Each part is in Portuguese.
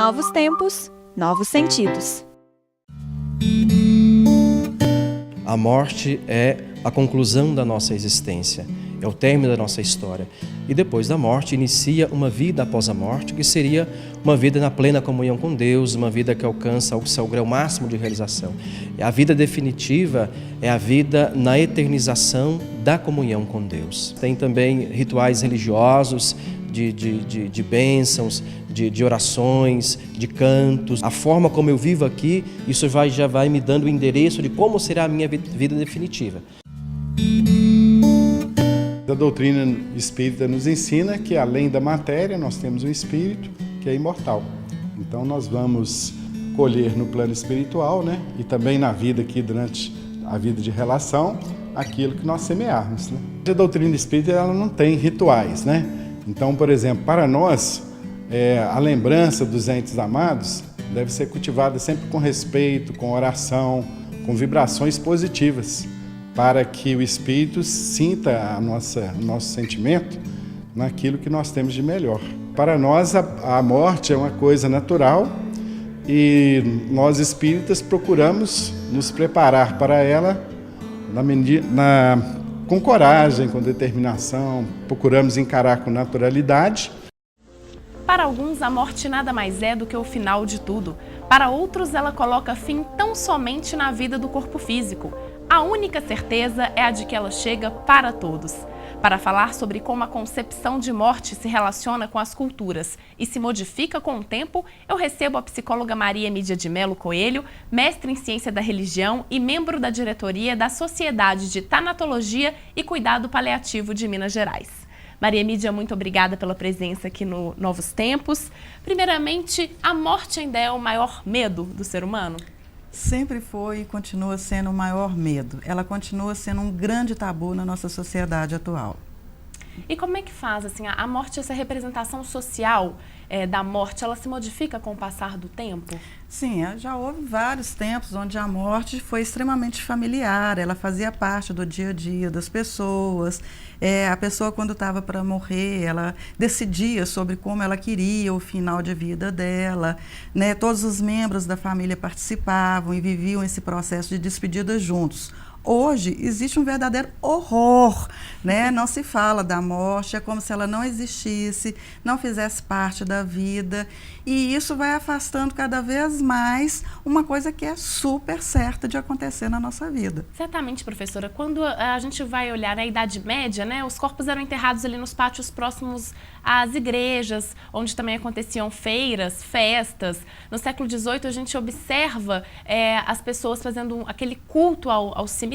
Novos tempos, novos sentidos. A morte é a conclusão da nossa existência, é o término da nossa história. E depois da morte inicia uma vida após a morte, que seria uma vida na plena comunhão com Deus, uma vida que alcança o seu grau máximo de realização. E a vida definitiva é a vida na eternização da comunhão com Deus. Tem também rituais religiosos, de bênçãos, de orações, de cantos. A forma como eu vivo aqui, isso já vai me dando o endereço de como será a minha vida definitiva. A doutrina espírita nos ensina que além da matéria nós temos um espírito que é imortal. Então nós vamos colher no plano espiritual, né? E também na vida aqui durante a vida de relação, aquilo que nós semearmos, né? A doutrina espírita ela não tem rituais, né? Então, por exemplo, para nós, a lembrança dos entes amados deve ser cultivada sempre com respeito, com oração, com vibrações positivas, para que o espírito sinta o nosso sentimento naquilo que nós temos de melhor. Para nós, a morte é uma coisa natural e nós espíritas procuramos nos preparar para ela com coragem, com determinação, procuramos encarar com naturalidade. Para alguns, a morte nada mais é do que o final de tudo. Para outros, ela coloca fim tão somente na vida do corpo físico. A única certeza é a de que ela chega para todos. Para falar sobre como a concepção de morte se relaciona com as culturas e se modifica com o tempo, eu recebo a psicóloga Maria Emídia de Melo Coelho, mestre em Ciência da Religião e membro da diretoria da Sociedade de Tanatologia e Cuidado Paliativo de Minas Gerais. Maria Emídia, muito obrigada pela presença aqui no Novos Tempos. Primeiramente, a morte ainda é o maior medo do ser humano? Sempre foi e continua sendo o maior medo. Ela continua sendo um grande tabu na nossa sociedade atual. E como é que faz, assim, a morte, essa representação social da morte, ela se modifica com o passar do tempo? Sim, já houve vários tempos onde a morte foi extremamente familiar, ela fazia parte do dia a dia das pessoas. A pessoa, quando estava para morrer, ela decidia sobre como ela queria o final de vida dela, né? Todos os membros da família participavam e viviam esse processo de despedida juntos. Hoje existe um verdadeiro horror, né? Não se fala da morte, é como se ela não existisse, não fizesse parte da vida, e isso vai afastando cada vez mais uma coisa que é super certa de acontecer na nossa vida. Certamente, professora, quando a gente vai olhar na Idade Média, né, os corpos eram enterrados ali nos pátios próximos às igrejas, onde também aconteciam feiras, festas. No século XVIII, a gente observa as pessoas fazendo aquele culto ao cemitério.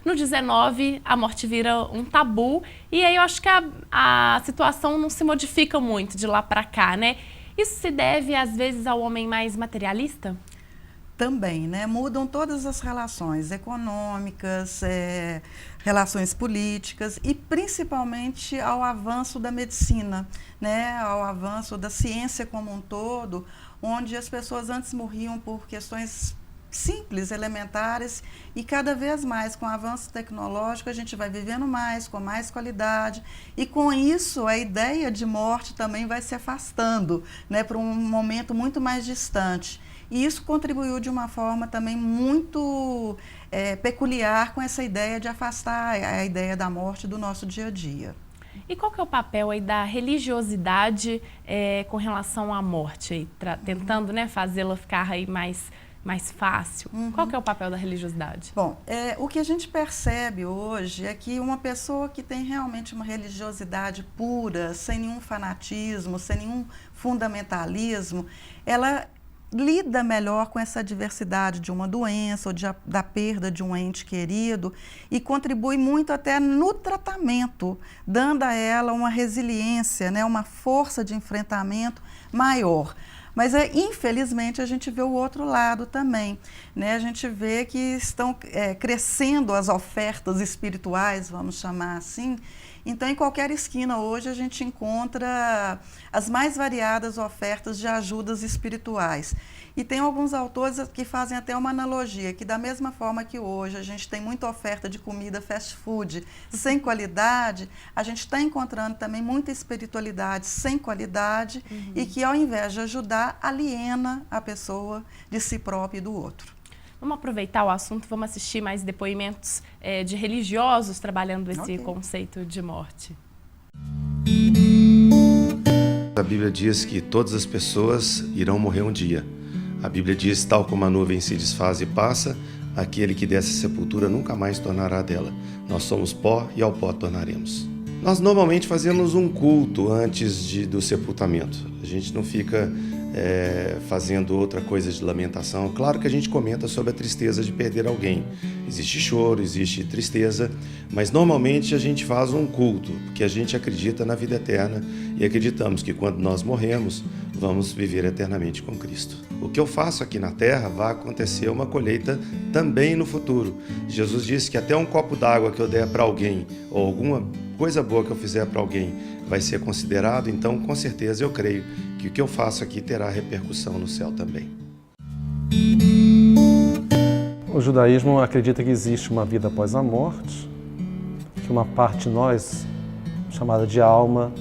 No XIX, a morte vira um tabu, e aí eu acho que a situação não se modifica muito de lá para cá, né? Isso se deve, às vezes, ao homem mais materialista? Também, né? Mudam todas as relações econômicas, relações políticas e principalmente ao avanço da medicina, né? Ao avanço da ciência como um todo, onde as pessoas antes morriam por questões simples, elementares, e cada vez mais com o avanço tecnológico a gente vai vivendo mais, com mais qualidade, e com isso a ideia de morte também vai se afastando, né, para um momento muito mais distante. E isso contribuiu de uma forma também muito peculiar com essa ideia de afastar a ideia da morte do nosso dia a dia. E qual que é o papel aí da religiosidade com relação à morte, aí, tentando, né, fazê-la ficar aí mais fácil? Qual que é o papel da religiosidade? Bom, o que a gente percebe hoje é que uma pessoa que tem realmente uma religiosidade pura, sem nenhum fanatismo, sem nenhum fundamentalismo, ela lida melhor com essa diversidade de uma doença ou da perda de um ente querido e contribui muito até no tratamento, dando a ela uma resiliência, né, uma força de enfrentamento maior. Mas, infelizmente, a gente vê o outro lado também, né? A gente vê que estão crescendo as ofertas espirituais, vamos chamar assim, Então, em qualquer esquina hoje a gente encontra as mais variadas ofertas de ajudas espirituais. E tem alguns autores que fazem até uma analogia, que da mesma forma que hoje a gente tem muita oferta de comida fast food sem qualidade, a gente está encontrando também muita espiritualidade sem qualidade e que, ao invés de ajudar, aliena a pessoa de si própria e do outro. Vamos aproveitar o assunto, vamos assistir mais depoimentos de religiosos trabalhando esse conceito de morte. A Bíblia diz que todas as pessoas irão morrer um dia. A Bíblia diz, tal como a nuvem se desfaz e passa, aquele que desce à sepultura nunca mais tornará dela. Nós somos pó e ao pó tornaremos. Nós normalmente fazemos um culto antes do sepultamento. A gente não fica fazendo outra coisa de lamentação. Claro que a gente comenta sobre a tristeza de perder alguém. Existe choro, existe tristeza, mas normalmente a gente faz um culto, porque a gente acredita na vida eterna e acreditamos que quando nós morremos, vamos viver eternamente com Cristo. O que eu faço aqui na terra vai acontecer uma colheita também no futuro. Jesus disse que até um copo d'água que eu der para alguém, ou alguma coisa boa que eu fizer para alguém, vai ser considerado, então com certeza eu creio que o que eu faço aqui terá repercussão no céu também. O judaísmo acredita que existe uma vida após a morte, que uma parte de nós, chamada de alma,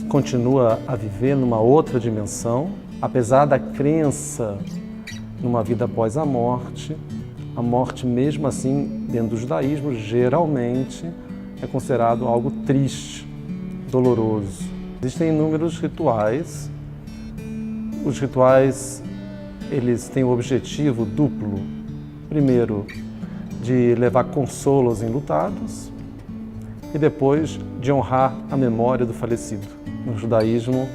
continua a viver numa outra dimensão. Apesar da crença numa vida após a morte mesmo assim, dentro do judaísmo, geralmente é considerado algo triste, doloroso. Existem inúmeros rituais. Os rituais, eles têm o objetivo duplo. Primeiro, de levar consolo aos enlutados e depois de honrar a memória do falecido. No judaísmo,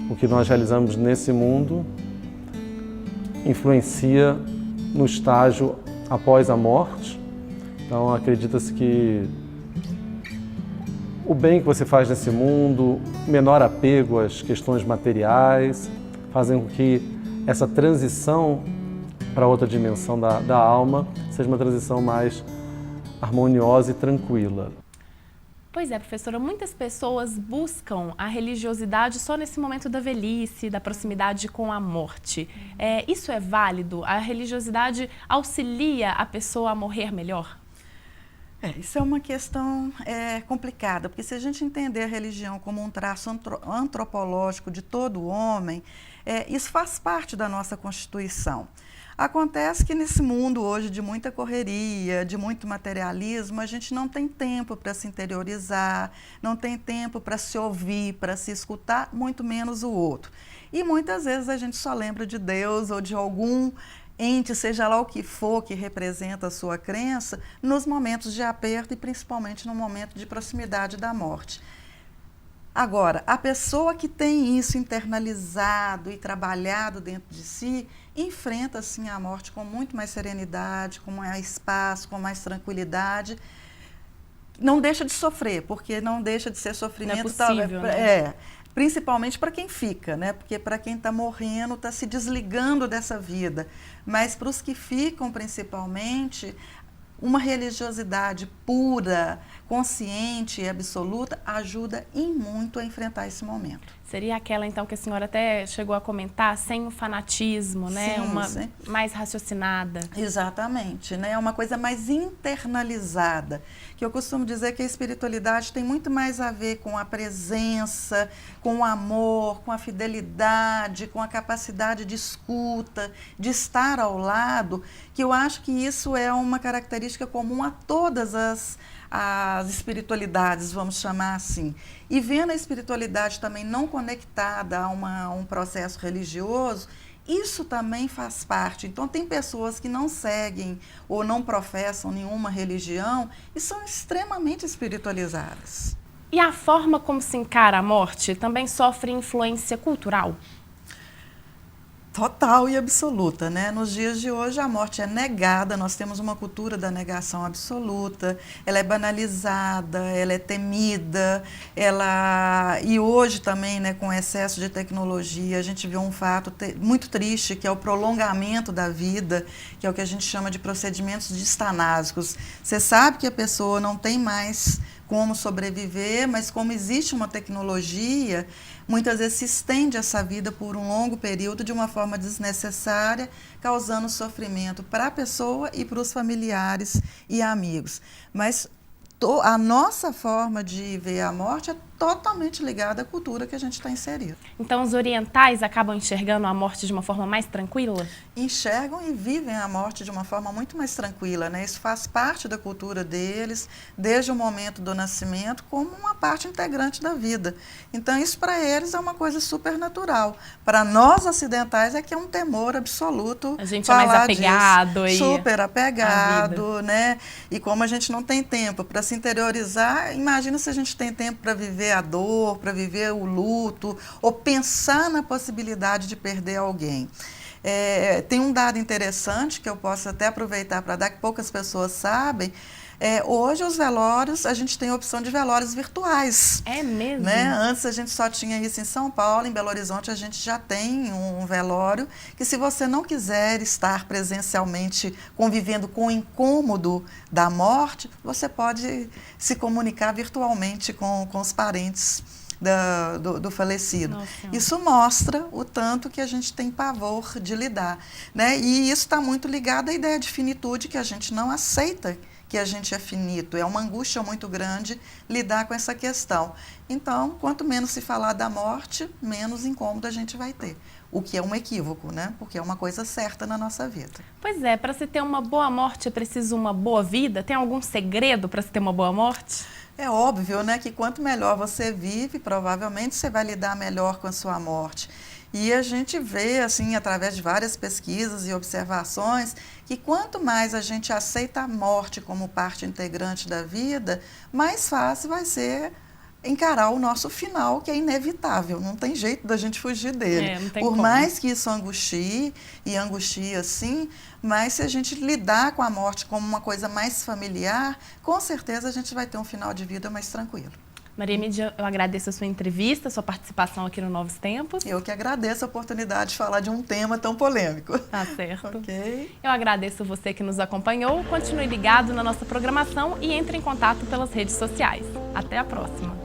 o que nós realizamos nesse mundo influencia no estágio após a morte. Então, acredita-se que o bem que você faz nesse mundo, menor apego às questões materiais, fazem com que essa transição para outra dimensão da alma seja uma transição mais harmoniosa e tranquila. Pois é, professora, muitas pessoas buscam a religiosidade só nesse momento da velhice, da proximidade com a morte. Isso é válido? A religiosidade auxilia a pessoa a morrer melhor? Isso é uma questão complicada, porque se a gente entender a religião como um traço antropológico de todo homem, isso faz parte da nossa Constituição. Acontece que nesse mundo hoje de muita correria, de muito materialismo, a gente não tem tempo para se interiorizar, não tem tempo para se ouvir, para se escutar, muito menos o outro. E muitas vezes a gente só lembra de Deus ou de algum ente, seja lá o que for que representa a sua crença, nos momentos de aperto e principalmente no momento de proximidade da morte. Agora, a pessoa que tem isso internalizado e trabalhado dentro de si, enfrenta sim a morte com muito mais serenidade, com mais paz, com mais tranquilidade. Não deixa de sofrer, porque não deixa de ser sofrimento. Não é possível, né? Principalmente para quem fica, né? Porque para quem está morrendo, está se desligando dessa vida. Mas para os que ficam, principalmente, uma religiosidade pura, consciente e absoluta ajuda em muito a enfrentar esse momento. Seria aquela, então, que a senhora até chegou a comentar, sem o fanatismo, né? Sim. Mais raciocinada. Exatamente, né? É uma coisa mais internalizada, que eu costumo dizer que a espiritualidade tem muito mais a ver com a presença, com o amor, com a fidelidade, com a capacidade de escuta, de estar ao lado, que eu acho que isso é uma característica comum a todas as espiritualidades, vamos chamar assim. E vendo a espiritualidade também não conectada a um processo religioso, isso também faz parte. Então, tem pessoas que não seguem ou não professam nenhuma religião e são extremamente espiritualizadas. E a forma como se encara a morte também sofre influência cultural? Total e absoluta, né? Nos dias de hoje a morte é negada, nós temos uma cultura da negação absoluta, ela é banalizada, ela é temida, e hoje também, né, com excesso de tecnologia, a gente vê um fato muito triste, que é o prolongamento da vida, que é o que a gente chama de procedimentos distanásicos. Você sabe que a pessoa não tem mais como sobreviver, mas como existe uma tecnologia, muitas vezes se estende essa vida por um longo período de uma forma desnecessária, causando sofrimento para a pessoa e para os familiares e amigos. Mas a nossa forma de ver a morte é totalmente ligada à cultura que a gente está inserido. Então, os orientais acabam enxergando a morte de uma forma mais tranquila? Enxergam e vivem a morte de uma forma muito mais tranquila, né? Isso faz parte da cultura deles, desde o momento do nascimento, como uma parte integrante da vida. Então, isso para eles é uma coisa super natural. Para nós ocidentais é que é um temor absoluto. A gente é mais apegado disso. Super apegado, né? E como a gente não tem tempo para se interiorizar, imagina se a gente tem tempo para viver a dor, para viver o luto, ou pensar na possibilidade de perder alguém. Tem um dado interessante que eu posso até aproveitar para dar, que poucas pessoas sabem. Hoje os velórios, a gente tem a opção de velórios virtuais. É mesmo? Né? Antes a gente só tinha isso em São Paulo, em Belo Horizonte a gente já tem um velório que, se você não quiser estar presencialmente convivendo com o incômodo da morte, você pode se comunicar virtualmente com os parentes do falecido. Nossa. Isso mostra o tanto que a gente tem pavor de lidar, né? E isso está muito ligado à ideia de finitude, que a gente não aceita que a gente é finito. É uma angústia muito grande lidar com essa questão. Então, quanto menos se falar da morte, menos incômodo a gente vai ter. O que é um equívoco, né? Porque é uma coisa certa na nossa vida. Pois é, para se ter uma boa morte é preciso uma boa vida? Tem algum segredo para se ter uma boa morte? É óbvio, né, que quanto melhor você vive, provavelmente você vai lidar melhor com a sua morte. E a gente vê, assim, através de várias pesquisas e observações, que quanto mais a gente aceita a morte como parte integrante da vida, mais fácil vai ser encarar o nosso final, que é inevitável, não tem jeito da gente fugir dele. Não tem Por como. mais que isso angustie, e angustia sim, mas se a gente lidar com a morte como uma coisa mais familiar, com certeza a gente vai ter um final de vida mais tranquilo. Maria Mídia, eu agradeço a sua entrevista, a sua participação aqui no Novos Tempos. Eu que agradeço a oportunidade de falar de um tema tão polêmico. Tá certo. Ok. Eu agradeço você que nos acompanhou. Continue ligado na nossa programação e entre em contato pelas redes sociais. Até a próxima.